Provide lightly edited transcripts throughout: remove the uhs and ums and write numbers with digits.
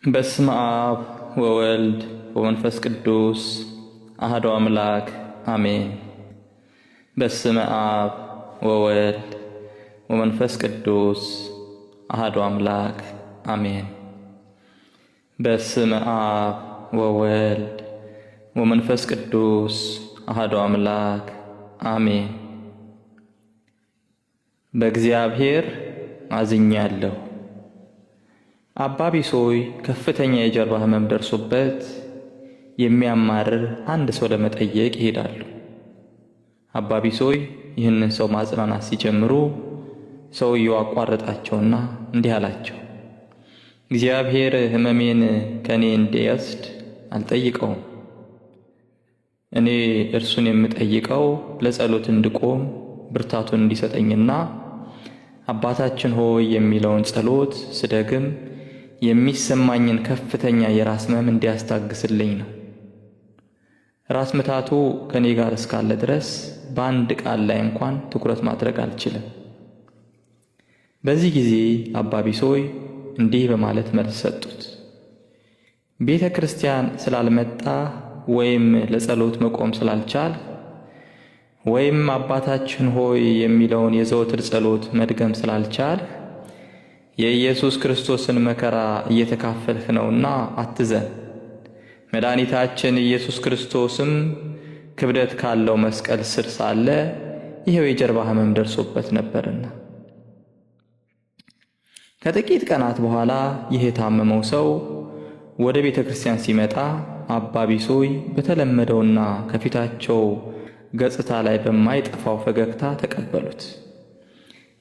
በስመ አብ ወወልድ ወመንፈስ ቅዱስ አሐዱ አምላክ አሜን። በስመ አብ ወወልድ ወመንፈስ ቅዱስ አሐዱ አምላክ አሜን። በስመ አብ ወወልድ ወመንፈስ ቅዱስ አሐዱ አምላክ አሜን። በእግዚአብሔር አዝኛለሁ። አባ ቢሶይ ከፍተኛ የጀርባ ህመም ደርሶበት የሚያማርር አንድ ሰው ለመጠየቅ ይሄዳሉ። አባ ቢሶይ ይህንን ሰው ማጽናናት ሲጀምሩ ሰውየው አቋረጣቸውና እንዲህ አላቸው፣ እግዚአብሔር ህመሜን ከኔ እንዲወስድ አልጠይቀውም። እኔ እርሱን የምጠይቀው ለጸሎት እንድቆም ብርታቱን እንዲሰጠኝና አባታችን ሆይ የሚለውን ጸሎት ስደግም የሚሰማኝን ከፍተኛ የራስ ህመም እንዲያስታግስልኝ ነው። ራስ ምታቱ ከኔ ጋር እስካለ ድረስ በአንድ ቃል ላይ እንኳን ትኩረት ማድረግ አልችልም። በዚህ ጊዜ አባ ቢሶይ እንዲህ በማለት መልስ ሰጡት። ቤተ ክርስቲያን ስላልመጣ ወይም ለጸሎት መቆም ስላልቻል ወይም አባታችን ሆይ የሚለውን የዘወትር ጸሎት መድገም ስላልቻል የኢየሱስ ክርስቶስን መከራ እየተካፈልህ ነውና አትዘን። መድኃኒታችን ኢየሱስ ክርስቶስም ክብደት ካለው መስቀል ስር ሳለ ይሄው የጀርባ ህመም ደርሶበት ነበርና። ከጥቂት ቀናት በኋላ ይህ የታመመው ሰው ወደ ቤተ ክርስቲያን ሲመጣ አባ ቢሶይ በተለመደውና ከፊታቸው ገጽታ ላይ በማይጠፋው ፈገግታ ተቀበሉት።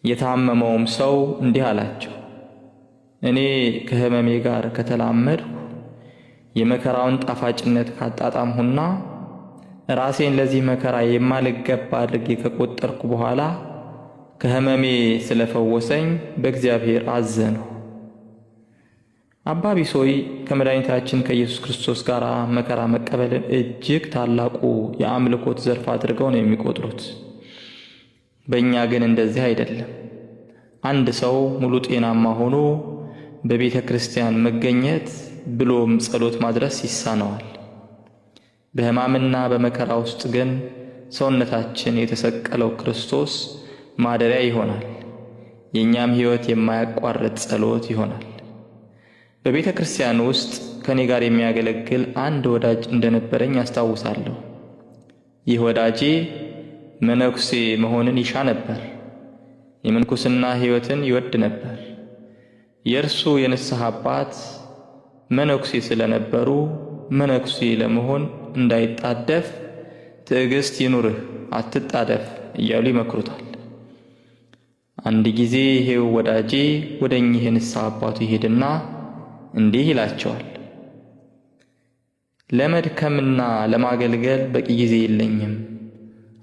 የታመመውም ሰው እንዲህ አላቸው፣ እኔ ከህመሜ ጋር ከተላመድሁ የመከራውን ጣፋጭነት ካጣጣምሁና ራሴን ለዚህ መከራ የማልገባ አድርጌ ከቆጠርኩ በኋላ ከህመሜ ስለፈወሰኝ በእግዚአብሔር አዘንሁ። አባ ቢሶይ ከመድኃኒታችን ከኢየሱስ ክርስቶስ ጋር መከራ መቀበልን እጅግ ታላቁ የአምልኮት ዘርፍ አድርገው ነው የሚቆጥሩት። በእኛ ግን እንደዚህ አይደለም። አንድ ሰው ሙሉ ጤናማ ሆኖ በቤተ ክርስቲያን መገኘት ብሎም ጸሎት ማድረስ ይሳነዋል። በሕማምና በመከራ ውስጥ ግን ሰውነታችን የተሰቀለው ክርስቶስ ማደሪያ ይሆናል። የእኛም ሕይወት የማያቋርጥ ጸሎት ይሆናል። በቤተ ክርስቲያን ውስጥ ከኔ ጋር የሚያገለግል አንድ ወዳጅ እንደነበረኝ አስታውሳለሁ። ይህ ወዳጄ መነኩሴ መሆንን ይሻ ነበር። የምንኩስና ሕይወትን ይወድ ነበር። የእርሱ የንስሐ አባት መነኩሴ ስለነበሩ መነኩሴ ለመሆን እንዳይጣደፍ ትዕግስት ይኑርህ፣ አትጣደፍ እያሉ ይመክሩታል። አንድ ጊዜ ይሄው ወዳጄ ወደ እኚህ የንስሐ አባቱ ይሄድና እንዲህ ይላቸዋል፣ ለመድከምና ለማገልገል በቂ ጊዜ የለኝም።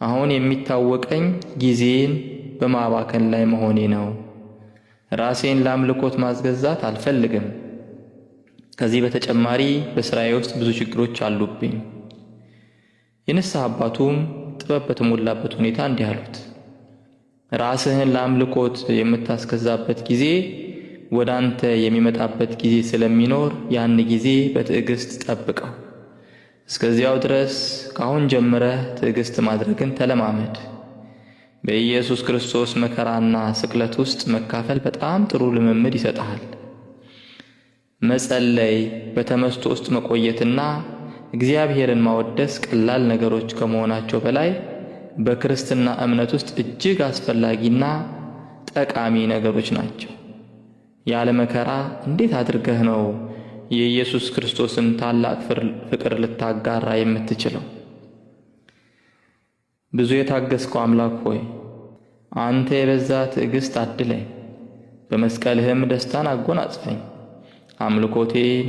አሁን የሚታወቀኝ ጊዜን በማባከን ላይ መሆኔ ነው። ራሴን ለአምልኮት ማስገዛት አልፈልግም። ከዚህ በተጨማሪ በስራዬ ውስጥ ብዙ ችግሮች አሉብኝ። የንስሐ አባቱም ጥበብ በተሞላበት ሁኔታ እንዲህ አሉት፣ ራስህን ለአምልኮት የምታስገዛበት ጊዜ ወደ አንተ የሚመጣበት ጊዜ ስለሚኖር ያን ጊዜ በትዕግስት ጠብቀው። እስከዚያው ድረስ ከአሁን ጀምረህ ትዕግስት ማድረግን ተለማመድ። በኢየሱስ ክርስቶስ መከራና ስቅለት ውስጥ መካፈል በጣም ጥሩ ልምምድ ይሰጥሃል። መጸለይ፣ በተመስጦ ውስጥ መቆየትና እግዚአብሔርን ማወደስ ቀላል ነገሮች ከመሆናቸው በላይ በክርስትና እምነት ውስጥ እጅግ አስፈላጊና ጠቃሚ ነገሮች ናቸው። ያለ መከራ እንዴት አድርገህ ነው የኢየሱስ ክርስቶስን ታላቅ ፍቅር ልታጋራ የምትችለው? ብዙ የታገስከው አምላክ ሆይ አንተ የበዛ ትዕግስት አድለኝ፣ በመስቀልህም ደስታን አጎናጽፈኝ። አምልኮቴን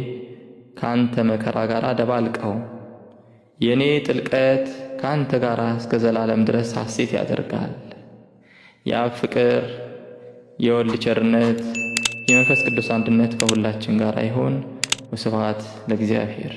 ከአንተ መከራ ጋር ደባልቀው። የኔ ጥልቀት ከአንተ ጋር እስከ ዘላለም ድረስ ሐሴት ያደርጋል። የአብ ፍቅር፣ የወልድ ቸርነት፣ የመንፈስ ቅዱስ አንድነት ከሁላችን ጋር ይሁን። ወስብሐት ለእግዚአብሔር።